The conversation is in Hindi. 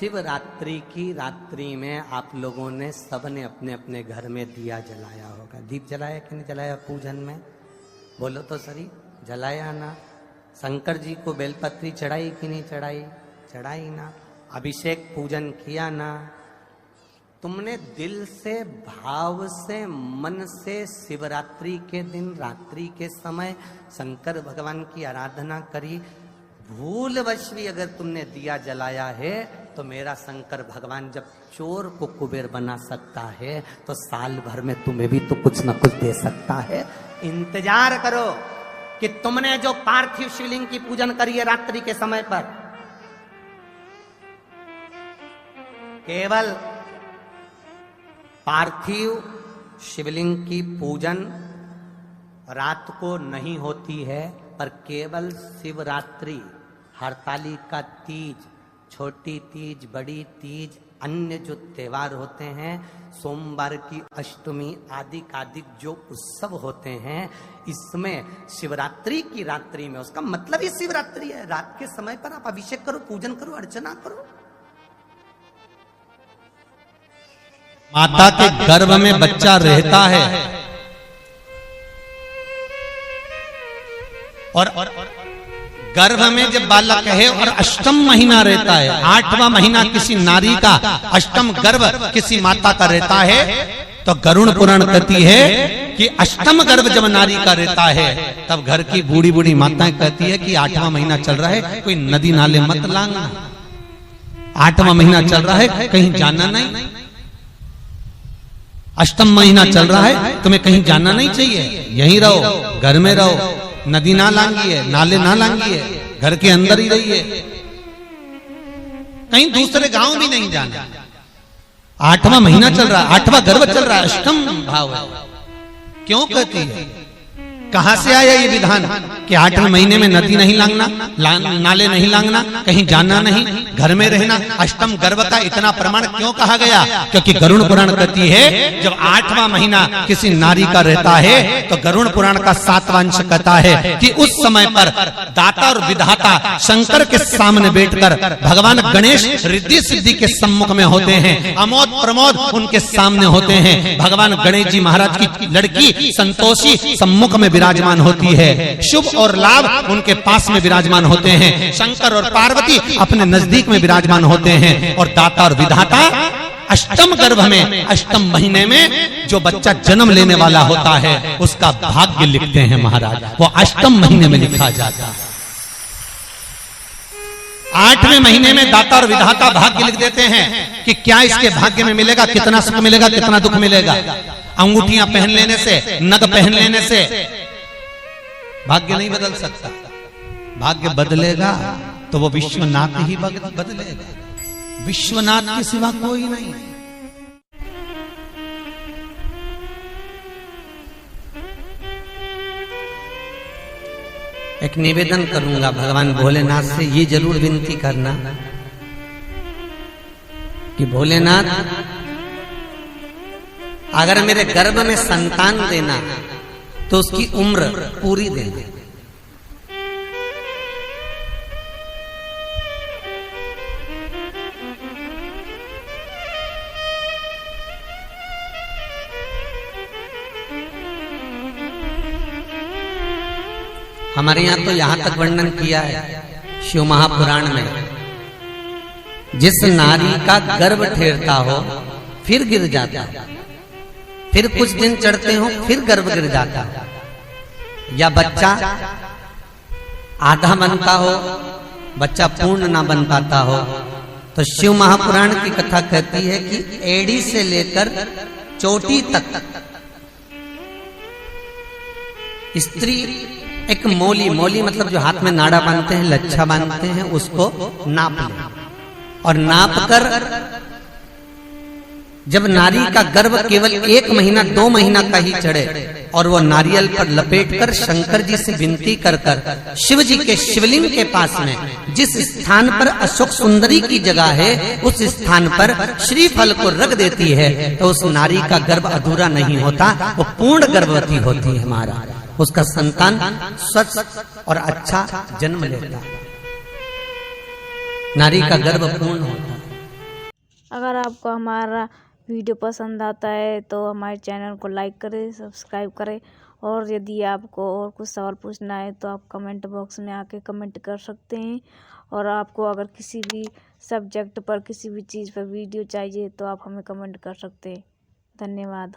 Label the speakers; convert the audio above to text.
Speaker 1: शिवरात्रि की रात्रि में आप लोगों ने सबने अपने अपने घर में दिया जलाया होगा। दीप जलाया कि नहीं जलाया पूजन में? बोलो तो सही, जलाया ना? शंकर जी को बेलपत्री चढ़ाई कि नहीं चढ़ाई? चढ़ाई ना? अभिषेक पूजन किया ना? तुमने दिल से, भाव से, मन से शिवरात्रि के दिन रात्रि के समय शंकर भगवान की आराधना करी। भूलवश भी अगर तुमने दिया जलाया है तो मेरा शंकर भगवान जब चोर को कुबेर बना सकता है तो साल भर में तुम्हें भी तो कुछ न कुछ दे सकता है। इंतजार करो कि तुमने जो पार्थिव शिवलिंग की पूजन करी है रात्रि के समय पर, केवल पार्थिव शिवलिंग की पूजन रात को नहीं होती है, पर केवल शिवरात्रि, हरतालिका तीज, छोटी तीज, बड़ी तीज, अन्य जो त्योहार होते हैं, सोमवार की अष्टमी आदि आदि जो उत्सव होते हैं, इसमें शिवरात्रि की रात्रि में, उसका मतलब ही शिवरात्रि है, रात के समय पर आप अभिषेक करो, पूजन करो, अर्चना करो।
Speaker 2: माता के गर्भ में बच्चा रहता है और गर्भ में जब बालक है और अष्टम महीना रहता है, 8वां महीना किसी नारी का, अष्टम गर्भ किसी माता का रहता है, तो गरुड़ पुराण कहती है कि अष्टम गर्भ जब नारी का रहता है तब घर की बूढ़ी बूढ़ी माताएं कहती है कि 8वां महीना चल रहा है, कोई नदी नाले मत लांघना, 8वां महीना चल रहा है, कहीं जाना नहीं, अष्टम महीना चल रहा है, तुम्हें कहीं जाना नहीं चाहिए, यहीं रहो, घर में रहो, नदी ना लांघिए, नाले ना लांघिए, घर के अंदर ही रहिए, कहीं दूसरे गांव भी नहीं जाना। 8वां महीना चल रहा है, 8वां गर्भ चल रहा है, अष्टम भाव है। क्यों कहती है? कहां से आया ये विधान कि 8वें महीने में नदी नहीं लांघना, नाले नहीं लांघना, कहीं जाना नहीं, घर में रहना? अष्टम गर्भ का इतना प्रमाण क्यों कहा गया? क्योंकि गरुड़ पुराण कहती है जब 8वां महीना किसी नारी का रहता है तो गरुड़ पुराण का 7वां अंश कहता है कि उस समय पर दाता और विधाता शंकर के सामने बैठकर भगवान गणेश रिद्धि सिद्धि के सम्मुख में होते हैं, अमोद प्रमोद उनके सामने होते हैं, भगवान गणेश जी महाराज की लड़की संतोषी सम्मुख में विराजमान होती है, शुभ और लाभ उनके पास में विराजमान होते हैं, शंकर और पार्वती अपने नजदीक में विराजमान होते हैं, और दाता और विधाता अष्टम गर्भ में, अष्टम महीने में जो बच्चा जन्म लेने वाला होता है उसका भाग्य लिखते हैं महाराज, वो अष्टम महीने में लिखा जाता है। 8वें महीने में दाता और विधाता भाग्य लिख देते हैं कि क्या इसके भाग्य में मिलेगा, कितना सुख मिलेगा, कितना दुख मिलेगा। अंगूठियां पहन लेने से, नग पहन लेने से भाग्य नहीं बदल सकता, भाग्य बदलेगा तो वो विश्वनाथ ही बदलेगा, विश्वनाथ के सिवा कोई नहीं।
Speaker 1: एक निवेदन करूंगा भगवान भोलेनाथ से, ये जरूर विनती करना कि भोलेनाथ अगर मेरे गर्भ में संतान देना तो उसकी उम्र पूरी देना। हमारे यहाँ तो यहाँ तक वर्णन किया है शिव महापुराण में, जिस नारी का गर्भ ठेरता हो फिर गिर जाता है, फिर कुछ दिन चढ़ते हो फिर गर्भ गिर जाता है, या बच्चा आधा बनता हो, बच्चा पूर्ण ना बन पाता हो, तो शिव महापुराण की कथा कहती है कि एड़ी से लेकर चोटी तक स्त्री एक मोली, मोली मतलब जो हाथ में नाड़ा बांधते हैं, लच्छा बांधते हैं, उसको नाप ले, और नाप कर जब नारी का गर्भ केवल 1 महीना 2 महीना का ही चढ़े और वो नारियल पर लपेटकर शंकर जी से विनती कर कर शिव जी के शिवलिंग के पास में जिस स्थान पर अशोक सुंदरी की जगह है उस स्थान पर श्रीफल को रख देती है तो उस नारी का गर्भ अधूरा नहीं होता, वो पूर्ण गर्भवती होती है महाराज, उसका संतान स्वच्छ और अच्छा जन्म लेता है, नारी का गर्भ पूर्ण होता है।
Speaker 3: अगर आपको हमारा वीडियो पसंद आता है तो हमारे चैनल को लाइक करें, सब्सक्राइब करें। और यदि आपको और कुछ सवाल पूछना है तो आप कमेंट बॉक्स में आके कमेंट कर सकते हैं। और आपको अगर किसी भी सब्जेक्ट पर, किसी भी चीज़ पर वीडियो चाहिए तो आप हमें कमेंट कर सकते हैं। धन्यवाद।